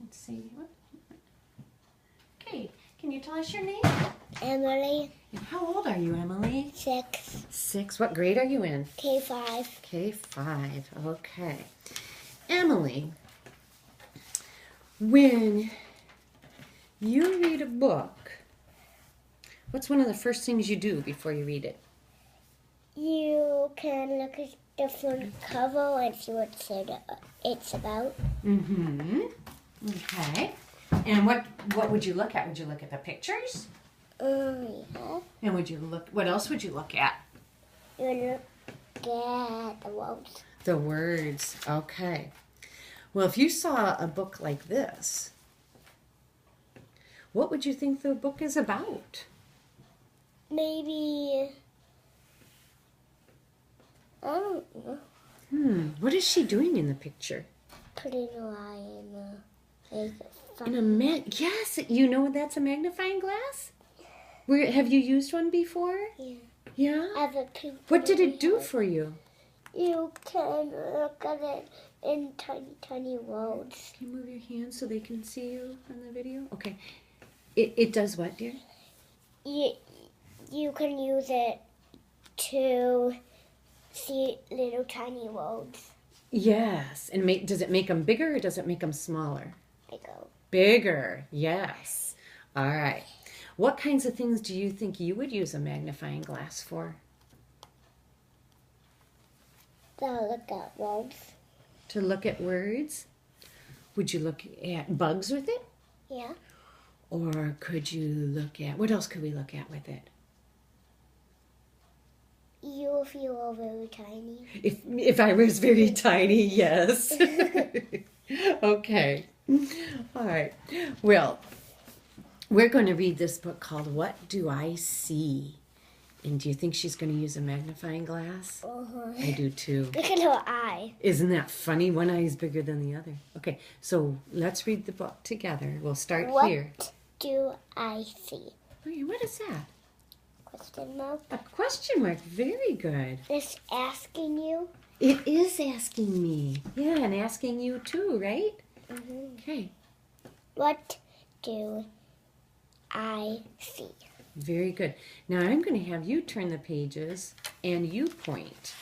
Let's see. Okay, can you tell us your name? Emily, And how old are you, Emily? 6, 6. What grade are you in? K5. K5. Okay. Emily, when you read a book, what's one of the first things you do before you read it? You can look at the front cover and see what it's about. Mm-hmm. Okay. And what would you look at? Would you look at the pictures? Yeah. And what else would you look at? You look at the words. The words. Okay. Well, if you saw a book like this, what would you think the book is about? Maybe, I don't know, What is she doing in the picture? putting a eye in Yes, you know that's a magnifying glass? Have you used one before? Yeah. Yeah? I have a pink What did one it do I have. for you? You can look at it in tiny, tiny words. Can you move your hands so they can see you on the video? Okay. It does what, dear? You can use it to see little tiny words. Yes. And does it make them bigger or does it make them smaller? Bigger. Bigger. Yes. All right. What kinds of things do you think you would use a magnifying glass for? They'll look at words. To look at words? Would you look at bugs with it? Yeah. Or could you look at, what else could we look at with it? You feel very tiny. If I was very tiny, yes. Okay. All right. Well, we're going to read this book called What Do I See? And do you think she's going to use a magnifying glass? Uh-huh. I do too. Look at her eye. Isn't that funny? One eye is bigger than the other. Okay, so let's read the book together. We'll start here. What do I see? Okay, what is that? Question mark. A question mark. Very good. It's asking you. It is asking me. Yeah, and asking you too, right? Mm-hmm. Okay. What do I see? Very good. Now I'm going to have you turn the pages and you point.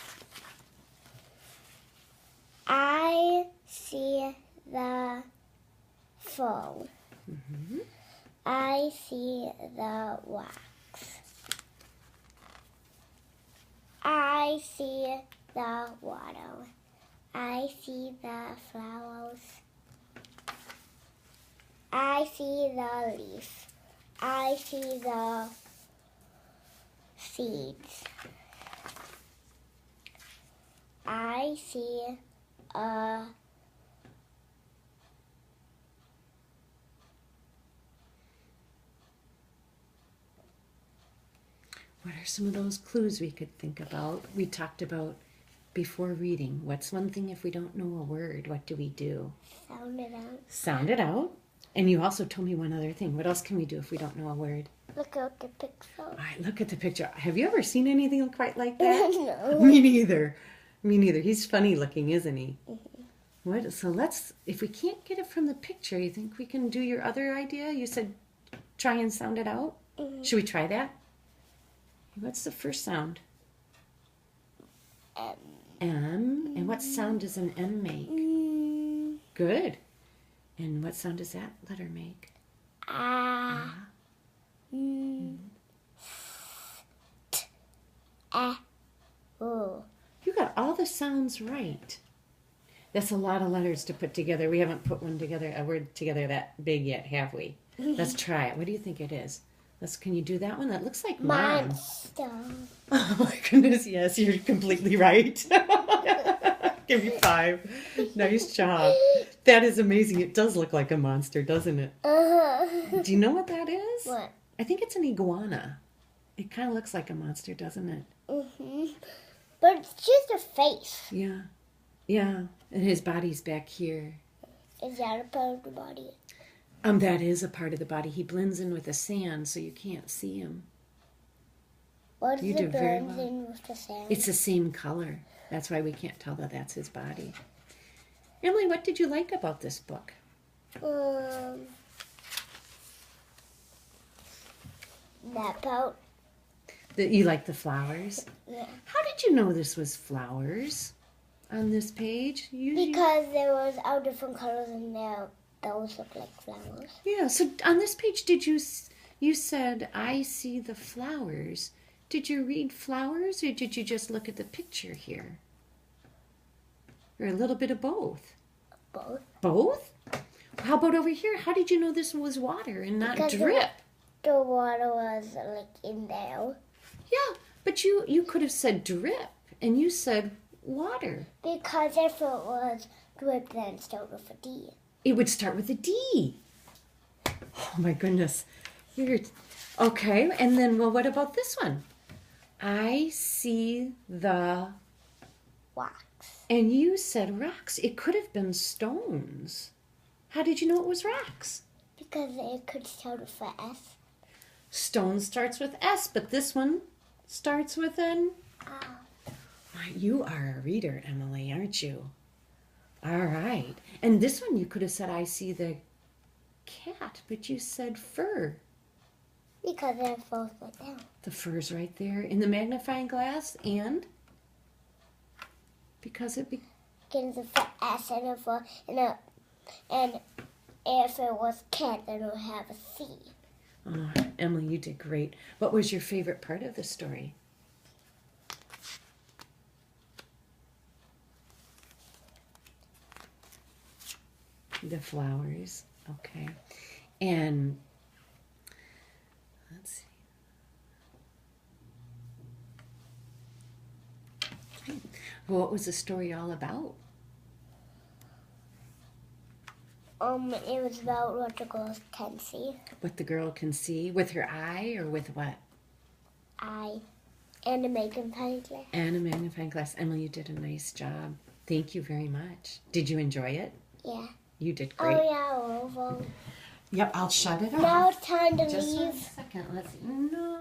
I see the phone. Mm-hmm. I see the wax. I see the water. I see the flowers. I see the leaf. I see the seeds. I see a What are some of those clues we could think about? We talked about before reading. What's one thing if we don't know a word? What do we do? sound it out. Sound it out. And you also told me one other thing. What else can we do if we don't know a word? Look at the picture. All right, look at the picture. Have you ever seen anything quite like that? No. Me neither. Me neither. He's funny looking, isn't he? What? So if we can't get it from the picture, you think we can do your other idea? You said try and sound it out. Should we try that? What's the first sound? M. M. And what sound does an M make? Good. And what sound does that letter make? Ah. Oh. You got all the sounds right. That's a lot of letters to put together. We haven't put a word together that big yet, have we? Let's try it. What do you think it is? Can you do that one? That looks like mine. Monster. Oh my goodness, yes, you're completely right. Give me 5. Nice job. That is amazing. It does look like a monster, doesn't it? Do you know what that is? What? I think it's an iguana. It kind of looks like a monster, doesn't it? But it's just a face. Yeah. Yeah. And his body's back here. Is that a part of the body? That is a part of the body. He blends in with the sand, so you can't see him. What You is do it very blends well. in with the sand? It's the same color. That's why we can't tell that that's his body. Emily, what did you like about this book? Map out. You like the flowers? Yeah. How did you know this was flowers on this page? Because there was all different colors in there. Those look like flowers. Yeah, so on this page, you said, I see the flowers. Did you read flowers or did you just look at the picture here? Or a little bit of both? Both. Both? How about over here? How did you know this was water and not Because drip? The water was like in there. Yeah, but you could have said drip and you said water. Because if it was drip, then it started with a D. It would start with a D. Oh my goodness. Okay, and then, well, what about this one? I see the... Rocks. And you said rocks. It could have been stones. How did you know it was rocks? Because it could start with an S. Stone starts with S, but this one starts with an... You are a reader, Emily, aren't you? All right. And this one you could have said, I see the cat, but you said fur. Because they're both right down. The fur's right there in the magnifying glass, and because it Begins with an S and if it was cat, then it would have a C. Oh, Emily, you did great. What was your favorite part of the story? The flowers. Okay. And let's see. Well, what was the story all about? It was about what the girls can see. What the girl can see with her eye or with what? And a magnifying glass. And a magnifying glass. Emily, you did a nice job. Thank you very much. Did you enjoy it? Yeah. You did great. Oh yeah, Oval. Yep, I'll shut it off. Now it's time to Just leave. 1 second. Let's see. No.